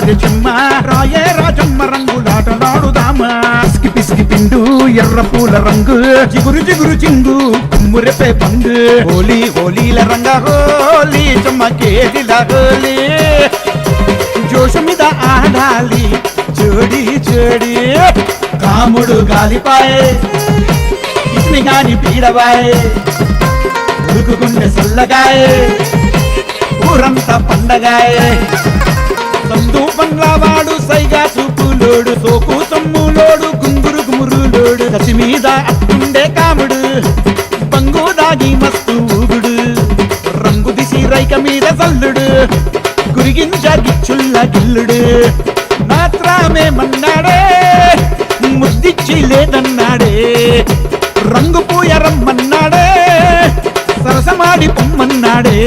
రాజే చెమ్మ రాయే రాజమ్మ రంగులాటలాడుదామా పిసికి పిసికి పిండు ఎర్ర పూల రంగు జిగురు జిగురు చింగు కుమ్మురెపే పండు హోలీ హోలీల రంగ హోలీ చెమ్మకేదిల హోలీ జోష మీద ఆడాలి జోడి జోడి కాముడు గాలిపాయే ఇస్మి గాని పీడవాయే ఉరుకుకుండే సల్లగాయే ఊరంతా పండగాయే సందు పండ్లవాడు సైగా చూపులోడు సోకు సొమ్ములోడు గుంగురు గుమురులోడు కసి మీద అట్టుండే కాముడు బంగు దాగి మస్తు ఊగుడు రంగు దిసి రైక మీద సల్లుడు గురిగించ గిచ్చుల్ల గిల్లుడు మాత్రమే మన్నాడే ముద్దిచ్చి లేదన్నాడే రంగు పూయరమ్మన్నాడే సరసమాడి పొమ్మన్నాడే